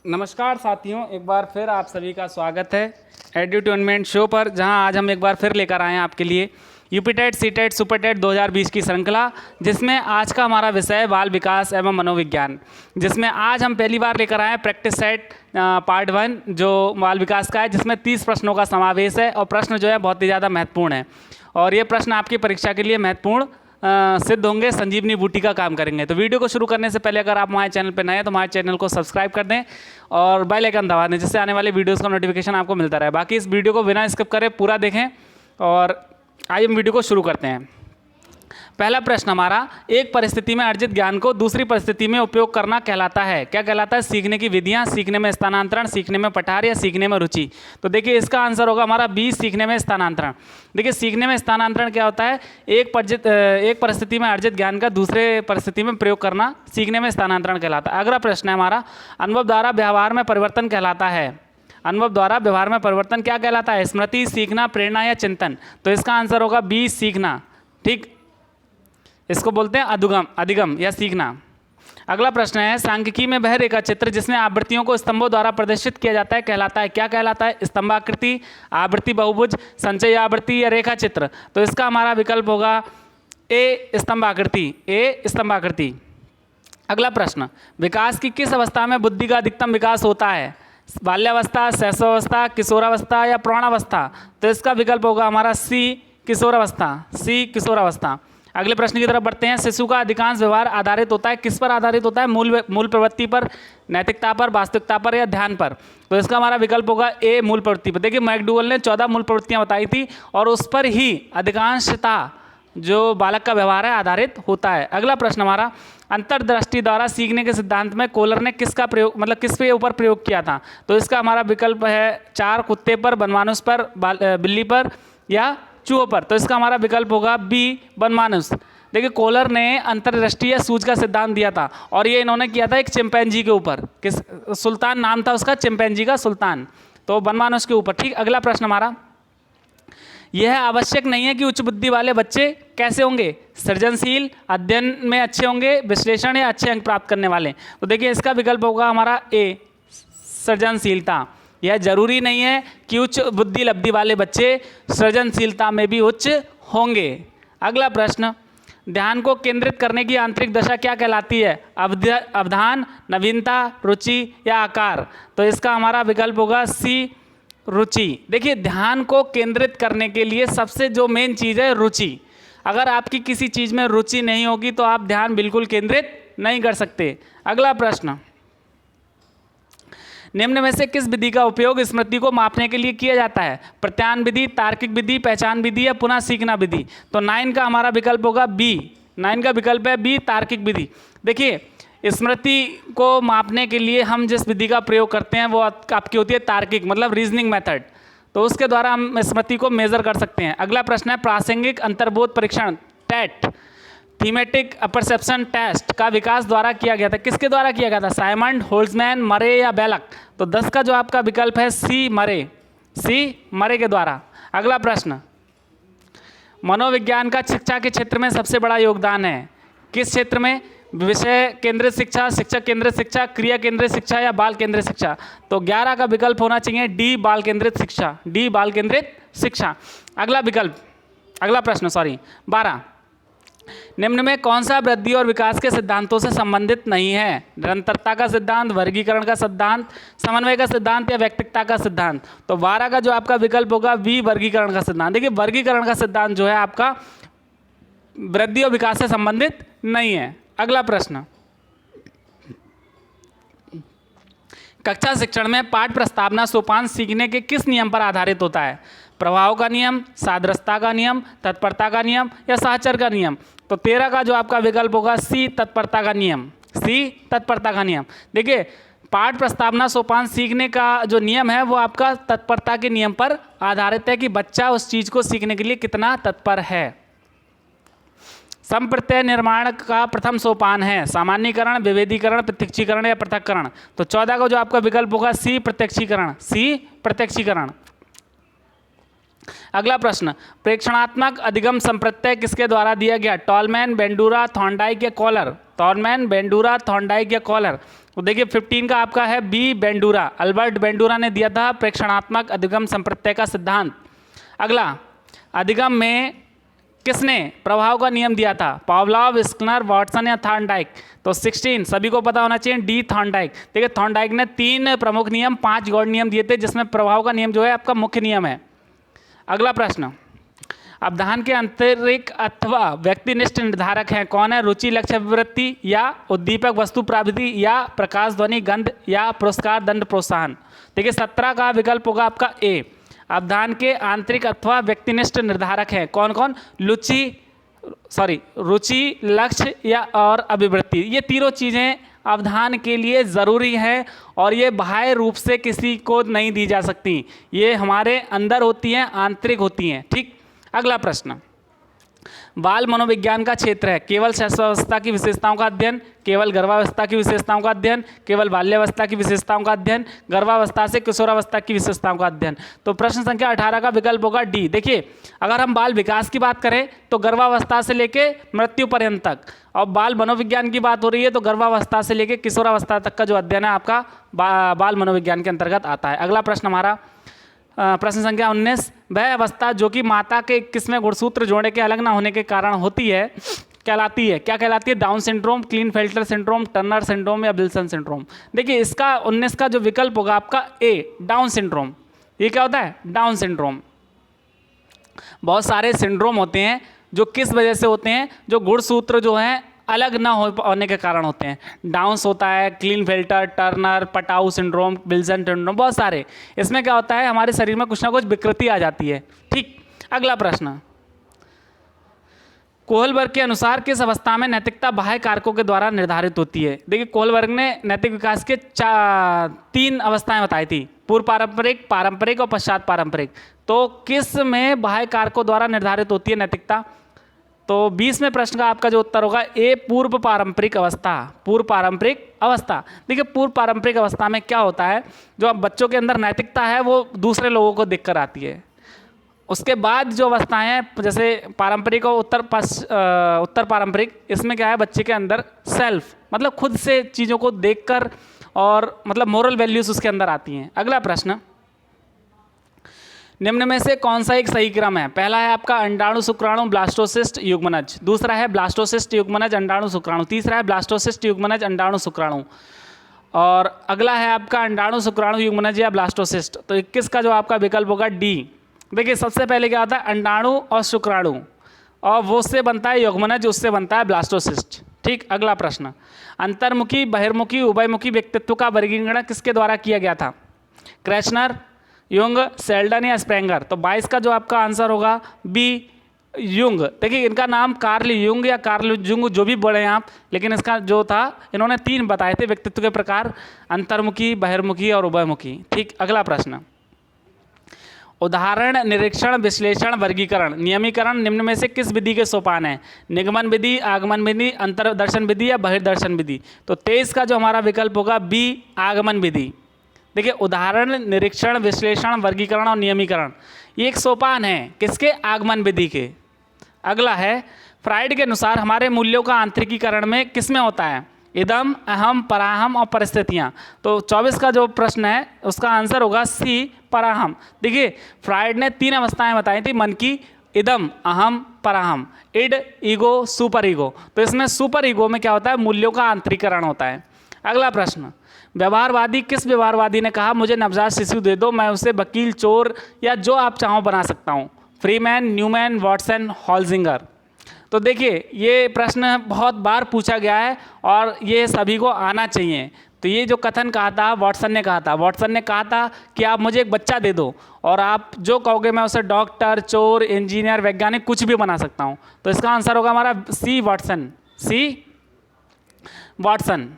नमस्कार साथियों, एक बार फिर आप सभी का स्वागत है एड्यूटेनमेंट शो पर, जहां आज हम एक बार फिर लेकर आए हैं आपके लिए यूपीटेट सीटेट सुपरटेट 2020 की श्रृंखला, जिसमें आज का हमारा विषय है बाल विकास एवं मनोविज्ञान। जिसमें आज हम पहली बार लेकर आए हैं प्रैक्टिस सेट पार्ट 1 जो बाल विकास का है, जिसमें 30 प्रश्नों का समावेश है और प्रश्न जो है बहुत ही ज़्यादा महत्वपूर्ण है और ये प्रश्न आपकी परीक्षा के लिए महत्वपूर्ण सिद्ध होंगे, संजीवनी बूटी का काम करेंगे। तो वीडियो को शुरू करने से पहले अगर आप हमारे चैनल पर नए हैं तो हमारे चैनल को सब्सक्राइब कर दें और बेल आइकन दबा दें, जिससे आने वाले वीडियोस का नोटिफिकेशन आपको मिलता रहे। बाकी इस वीडियो को बिना स्किप करें पूरा देखें और आइए हम वीडियो को शुरू करते हैं। पहला प्रश्न हमारा, एक परिस्थिति में अर्जित ज्ञान को दूसरी परिस्थिति में उपयोग करना कहलाता है, क्या कहलाता है? सीखने की विधियां, सीखने में स्थानांतरण, सीखने में पठार या सीखने में रुचि। तो देखिए इसका आंसर होगा हमारा बी, सीखने में स्थानांतरण। देखिए सीखने में स्थानांतरण क्या होता है? एक परिस्थिति में अर्जित ज्ञान का दूसरे परिस्थिति में प्रयोग करना सीखने में स्थानांतरण कहलाता है। अगला प्रश्न है हमारा, अनुभव द्वारा व्यवहार में परिवर्तन कहलाता है। अनुभव द्वारा व्यवहार में परिवर्तन क्या कहलाता है? स्मृति, सीखना, प्रेरणा या चिंतन। तो इसका आंसर होगा बी, सीखना। ठीक, इसको बोलते हैं अधिगम या सीखना। अगला प्रश्न है, सांख्यिकी में वह रेखा चित्र जिसमें आवृत्तियों को स्तंभों द्वारा प्रदर्शित किया जाता है कहलाता है, क्या कहलाता है? स्तंभाकृति, आवृत्ति बहुभुज, संचय आवृत्ति या रेखा चित्र। तो इसका हमारा विकल्प होगा ए, स्तंभाकृति। ए, स्तंभाकृति। अगला प्रश्न, विकास की किस अवस्था में बुद्धि का अधिकतम विकास होता है? बाल्यावस्था, शैशवावस्था, किशोरावस्था या प्रौढ़ावस्था। तो इसका विकल्प होगा हमारा सी, किशोरावस्था। सी, किशोरावस्था। अगले प्रश्न की तरफ बढ़ते हैं, शिशु का अधिकांश व्यवहार आधारित होता है, किस पर आधारित होता है? मूल प्रवृत्ति पर, नैतिकता पर, वास्तविकता पर या ध्यान पर। तो इसका हमारा विकल्प होगा ए, मूल प्रवृत्ति पर। देखिए मैकडूगल ने 14 मूल प्रवृत्तियां बताई थी और उस पर ही अधिकांशता जो बालक का व्यवहार है आधारित होता है। अगला प्रश्न हमारा, अंतर्दृष्टि द्वारा सीखने के सिद्धांत में कोलर ने किसका प्रयोग, मतलब किस पे ऊपर प्रयोग किया था? तो इसका हमारा विकल्प है 4, कुत्ते पर, बनमानुष पर, बिल्ली पर या चूहों पर। तो इसका हमारा विकल्प होगा बी, बनमानुष। देखिए कोलर ने अंतर्दृष्टि या सूझ का सिद्धांत दिया था और ये इन्होंने किया था एक चिंपैंजी के ऊपर। किस सुल्तान नाम था उसका, चिंपैंजी का सुल्तान। तो बनमानुष के ऊपर। ठीक, अगला प्रश्न हमारा, यह आवश्यक नहीं है कि उच्च बुद्धि वाले बच्चे कैसे होंगे? सृजनशील, अध्ययन में अच्छे होंगे, विश्लेषण या अच्छे अंक प्राप्त करने वाले। तो देखिए इसका विकल्प होगा हमारा ए, सृजनशीलता। यह जरूरी नहीं है कि उच्च बुद्धि लब्धि वाले बच्चे सृजनशीलता में भी उच्च होंगे। अगला प्रश्न, ध्यान को केंद्रित करने की आंतरिक दशा क्या कहलाती है? अवधान, नवीनता, रुचि या आकार। तो इसका हमारा विकल्प होगा सी, रुचि। देखिए ध्यान को केंद्रित करने के लिए सबसे जो मेन चीज़ है रुचि। अगर आपकी किसी चीज़ में रुचि नहीं होगी तो आप ध्यान बिल्कुल केंद्रित नहीं कर सकते। अगला प्रश्न, निम्न में से किस विधि का उपयोग स्मृति को मापने के लिए किया जाता है? प्रत्यायन विधि, तार्किक विधि, पहचान विधि या पुनः सीखना विधि। तो 9 का हमारा विकल्प होगा बी। 9 का विकल्प है बी, तार्किक विधि। देखिए स्मृति को मापने के लिए हम जिस विधि का प्रयोग करते हैं वो आपकी होती है तार्किक, मतलब रीजनिंग मेथड। तो उसके द्वारा हम स्मृति को मेजर कर सकते हैं। अगला प्रश्न है, प्रासंगिक अंतर्बोध परीक्षण टेट, थीमेटिक परसेप्शन टेस्ट का विकास द्वारा किया गया था, किसके द्वारा किया गया था? साइमंड, होल्ट्जमैन, मरे या बेलक। तो 10 का जो आपका विकल्प है सी, मरे। सी, मरे के द्वारा। अगला प्रश्न, मनोविज्ञान का शिक्षा के क्षेत्र में सबसे बड़ा योगदान है, किस क्षेत्र में? विषय केंद्रित शिक्षा, शिक्षक केंद्रित शिक्षा, क्रिया केंद्रित शिक्षा या बाल केंद्रित शिक्षा। तो 11 का विकल्प होना चाहिए डी, बाल केंद्रित शिक्षा। डी, बाल केंद्रित शिक्षा। अगला प्रश्न 12, निम्न में कौन सा वृद्धि और विकास के सिद्धांतों से संबंधित नहीं है? निरंतरता का सिद्धांत, वर्गीकरण का सिद्धांत, समन्वय का सिद्धांत या व्यक्तिकता का सिद्धांत। तो 12 का जो आपका विकल्प होगा बी, वर्गीकरण का सिद्धांत। देखिए वर्गीकरण का सिद्धांत जो है आपका वृद्धि और विकास से संबंधित नहीं है। अगला प्रश्न, कक्षा शिक्षण में पाठ प्रस्तावना सोपान सीखने के किस नियम पर आधारित होता है? प्रभाव का नियम, सादृश्यता का नियम, तत्परता का नियम या साहचर्य का नियम। तो 13 का जो आपका विकल्प होगा सी, तत्परता का नियम। सी, तत्परता का नियम। देखिए पाठ प्रस्तावना सोपान सीखने का जो नियम है वो आपका तत्परता के नियम पर आधारित है कि बच्चा उस चीज़ को सीखने के लिए कितना तत्पर है। संप्रत्यय निर्माण का प्रथम सोपान है सामान्यीकरण, विभेदीकरण, प्रत्यक्षीकरण या पृथक्करण। तो 14 का जो आपका विकल्प होगा सी, प्रत्यक्षीकरण। सी, प्रत्यक्षीकरण। अगला प्रश्न, प्रेक्षणात्मक अधिगम संप्रत्यय किसके द्वारा दिया गया? टॉलमैन, बेंडूरा, थॉर्नडाइक या कॉलर। थॉर्नमैन, बेंडूरा, थॉर्नडाइक या कॉलर? तो देखिए 15 का आपका है बी, बेंडूरा। अल्बर्ट बेंडूरा ने दिया था प्रेक्षणात्मक अधिगम संप्रत्यय का सिद्धांत। अगला, अधिगम में किसने प्रभाव का नियम दिया था? पावलोव, स्किनर, वाटसन या थॉर्नडाइक? तो 16 सभी को पता होना चाहिए, डी, थॉर्नडाइक। देखिए थॉर्नडाइक ने 3 प्रमुख नियम, 5 गौण नियम दिए थे, जिसमें प्रभाव का नियम जो है आपका मुख्य नियम है। अगला प्रश्न, अवधान के आंतरिक अथवा व्यक्तिनिष्ठ निर्धारक हैं? कौन है? रुचि, लक्ष्य, अभिवृत्ति या उद्दीपक, वस्तु प्राप्ति या प्रकाश, ध्वनि, गंध या पुरस्कार, दंड, प्रोत्साहन? देखिए 17 का विकल्प होगा आपका ए। अवधान के आंतरिक अथवा व्यक्तिनिष्ठ निर्धारक हैं कौन कौन? रुचि, लक्ष्य या और अभिवृत्ति। ये तीनों चीज़ें अवधान के लिए ज़रूरी हैं और ये बाह्य रूप से किसी को नहीं दी जा सकती, ये हमारे अंदर होती हैं, आंतरिक होती हैं। ठीक, अगला प्रश्न, बाल मनोविज्ञान का क्षेत्र है? केवल शैशवावस्था की विशेषताओं का अध्ययन, केवल गर्भावस्था की विशेषताओं का अध्ययन, केवल बाल्यावस्था की विशेषताओं का अध्ययन, गर्भावस्था से किशोरावस्था की विशेषताओं का अध्ययन? तो प्रश्न संख्या 18 का विकल्प होगा डी। देखिए अगर हम बाल विकास की बात करें तो गर्भावस्था से लेके मृत्यु पर्यंत तक, और बाल मनोविज्ञान की बात हो रही है तो गर्भावस्था से लेके किशोरावस्था तक का जो अध्ययन है आपका बाल मनोविज्ञान के अंतर्गत आता है। अगला प्रश्न हमारा प्रश्न संख्या 19, वह अवस्था जो कि माता के 21वें गुणसूत्र जोड़े के अलग न होने के कारण होती है कहलाती है? क्या कहलाती है? Down syndrome, Klinefelter syndrome, Turner syndrome या विल्सन सिंड्रोम? देखिए इसका 19 का जो विकल्प होगा आपका ए, डाउन सिंड्रोम। ये क्या होता है? Down syndrome. बहुत सारे सिंड्रोम होते हैं जो किस वजह से होते हैं? जो गुणसूत्र जो हैं अलग ना होने के कारण होते हैं। डाउन्स होता है, Klinefelter, Turner, Patau syndrome, Wilson syndrome, बहुत सारे। इसमें क्या होता है? हमारे शरीर में कुछ ना कुछ विकृति आ जाती है। ठीक, अगला प्रश्न, कोहलबर्ग के अनुसार किस अवस्था में नैतिकता बाह्य कारकों के द्वारा निर्धारित होती है? देखिए कोहलबर्ग ने नैतिक विकास के 3 अवस्थाएं बताई थी, पूर्व पारंपरिक, पारंपरिक और पश्चात पारंपरिक। तो किस में बाह्य कारकों द्वारा निर्धारित होती है नैतिकता? तो 20वें प्रश्न का आपका जो उत्तर होगा ए, पूर्व पारंपरिक अवस्था। पूर्व पारंपरिक अवस्था, देखिए पूर्व पारंपरिक अवस्था में क्या होता है? जो अब बच्चों के अंदर नैतिकता है वो दूसरे लोगों को देखकर आती है। उसके बाद जो अवस्थाएं हैं जैसे पारंपरिक और उत्तर पारंपरिक, इसमें क्या है? बच्चे के अंदर सेल्फ मतलब खुद से चीज़ों को देखकर और मतलब मोरल वैल्यूज उसके अंदर आती हैं। अगला प्रश्न, निम्न में से कौन सा एक सही क्रम है? पहला है आपका अंडाणु शुक्राणु ब्लास्टोसिस्ट युग्मनज, दूसरा है ब्लास्टोसिस्ट युग्मनज अंडाणु शुक्राणु, तीसरा है ब्लास्टोसिस्ट युग्मनज अंडाणु शुक्राणु, और अगला है आपका अंडाणु शुक्राणु युग्मनज या ब्लास्टोसिस्ट। तो 21 का जो आपका विकल्प होगा डी। देखिए सबसे पहले क्या होता है? अंडाणु और शुक्राणु, और वो उससे बनता है युग्मनज, उससे बनता है ब्लास्टोसिस्ट। ठीक, अगला प्रश्न, अंतर्मुखी, बहिर्मुखी, उभयमुखी व्यक्तित्व का वर्गीकरण किसके द्वारा किया गया था? क्रेशनर, युंग, सेल्डन या स्प्रेंगर? तो 22 का जो आपका आंसर होगा बी, युंग। देखिए इनका नाम कार्ल युंग या कार्ल जुंग जो भी बोले आप, लेकिन इसका जो था इन्होंने 3 बताए थे व्यक्तित्व के प्रकार, अंतर्मुखी, बहिर्मुखी और उभयमुखी। ठीक, अगला प्रश्न, उदाहरण, निरीक्षण, विश्लेषण, वर्गीकरण, नियमीकरण निम्न में से किस विधि के सोपान है? निगमन विधि, आगमन विधि, अंतर्दर्शन विधि या बहिर्दर्शन विधि? तो 23 का जो हमारा विकल्प होगा बी, आगमन विधि। देखिए उदाहरण, निरीक्षण, विश्लेषण, वर्गीकरण और नियमीकरण ये एक सोपान है किसके? आगमन विधि के। अगला है, फ्राइड के अनुसार हमारे मूल्यों का आंतरिकीकरण में किस में होता है? इदम, अहम, पराहम और परिस्थितियाँ। तो 24 का जो प्रश्न है उसका आंसर होगा सी, पराहम। देखिए फ्राइड ने 3 अवस्थाएं बताई थी मन की, इदम, अहम, पराहम, इड, ईगो, सुपर ईगो। तो इसमें सुपर ईगो में क्या होता है? मूल्यों का आंतरिकीकरण होता है। अगला प्रश्न, व्यवहारवादी, किस व्यवहारवादी ने कहा मुझे नवजात शिशु दे दो, मैं उसे वकील, चोर या जो आप चाहो बना सकता हूँ? Freeman, Newman, Watson, Holzinger? तो देखिए ये प्रश्न बहुत बार पूछा गया है और ये सभी को आना चाहिए। तो ये जो कथन कहा था वॉटसन ने कहा था, वॉटसन ने कहा था कि आप मुझे एक बच्चा दे दो और आप जो कहोगे मैं उसे डॉक्टर, चोर, इंजीनियर, वैज्ञानिक कुछ भी बना सकता हूँ। तो इसका आंसर होगा हमारा सी, वॉटसन। सी, वॉटसन।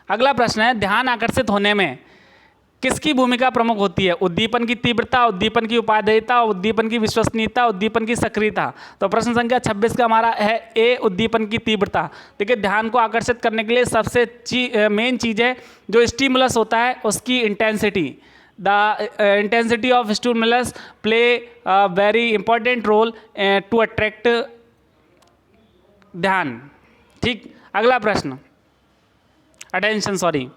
अगला प्रश्न है, ध्यान आकर्षित होने में किसकी भूमिका प्रमुख होती है? उद्दीपन की तीव्रता, उद्दीपन की उपादेयता, उद्दीपन की विश्वसनीयता, उद्दीपन की सक्रियता? तो प्रश्न संख्या 26 का हमारा है ए, उद्दीपन की तीव्रता। देखिए ध्यान को आकर्षित करने के लिए सबसे मेन चीज़ है जो स्टिमुलस होता है उसकी intensity. The intensity of stimulus play very important role to attract ध्यान। ठीक, अगला प्रश्न, अटेंशन, सॉरी।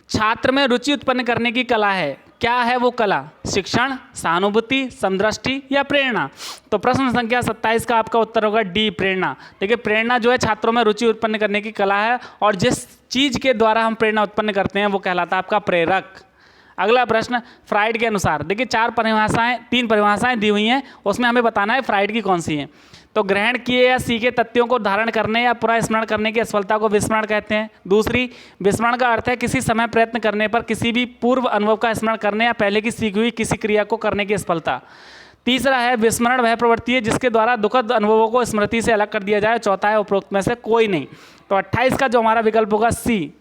छात्र में रुचि उत्पन्न करने की कला है, क्या है वो कला? शिक्षण, सहानुभूति, समदृष्टि या प्रेरणा? तो प्रश्न संख्या 27 का आपका उत्तर होगा डी, प्रेरणा। देखिए प्रेरणा जो है छात्रों में रुचि उत्पन्न करने की कला है, और जिस चीज के द्वारा हम प्रेरणा उत्पन्न करते हैं वो कहलाता है आपका प्रेरक। अगला प्रश्न, फ्राइड के अनुसार, देखिए 3 परिभाषाएं दी हुई हैं, उसमें हमें बताना है फ्राइड की कौन सी है। तो ग्रहण किए या सीखे तथ्यों को धारण करने या पुनः स्मरण करने की असफलता को विस्मरण कहते हैं। दूसरी, विस्मरण का अर्थ है किसी समय प्रयत्न करने पर किसी भी पूर्व अनुभव का स्मरण करने या पहले की सीखी हुई किसी क्रिया को करने की असफलता। तीसरा है, विस्मरण वह प्रवृत्ति है जिसके द्वारा दुखद अनुभवों को स्मृति से अलग कर दिया जाए। चौथा है, उपरोक्त में से कोई नहीं। तो 28 का जो हमारा विकल्प होगा सी,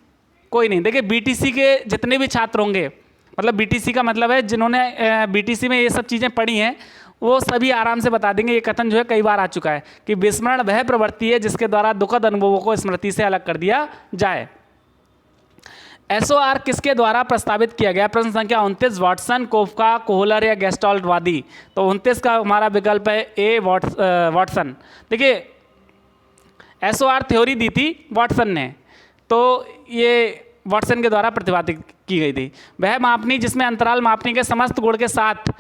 कोई नहीं। देखिए बीटीसी के जितने भी छात्र होंगे, मतलब बीटीसी का मतलब है जिन्होंने बीटीसी में ये सब चीज़ें पढ़ी हैं, वो सभी आराम से बता देंगे। ये कथन जो है कई बार आ चुका है कि विस्मरण वह प्रवृत्ति है जिसके द्वारा दुखद अनुभवों को स्मृति से अलग कर दिया जाए। एसओआर किसके द्वारा प्रस्तावित किया गया? प्रश्न संख्या 29, वाटसन, कोफका, कोहलर या गेस्टाल्ट वादी। तो 29 का हमारा विकल्प है ए, वाटसन। देखिए एसओआर थ्योरी दी थी वाटसन ने, तो ये वाटसन के द्वारा प्रतिपादित की गई थी। वह मापनी जिसमें अंतराल मापनी के समस्त गुण के साथ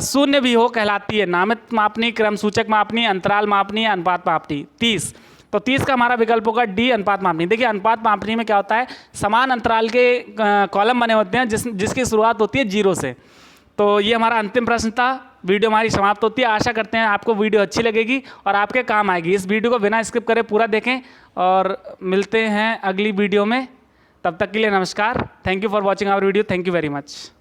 शून्य भी हो कहलाती है। नामित मापनी, क्रम सूचक मापनी, अंतराल मापनी, अनुपात मापनी। 30, तो 30 का हमारा विकल्प होगा डी, अनुपात मापनी। देखिए अनुपात मापनी में क्या होता है, समान अंतराल के कॉलम बने होते हैं जिसकी शुरुआत होती है 0 से। तो ये हमारा अंतिम प्रश्न था। वीडियो हमारी समाप्त होती है। आशा करते हैं आपको वीडियो अच्छी लगेगी और आपके काम आएगी। इस वीडियो को बिना स्किप करे पूरा देखें और मिलते हैं अगली वीडियो में। तब तक के लिए नमस्कार। Thank you for watching our video. Thank you very much.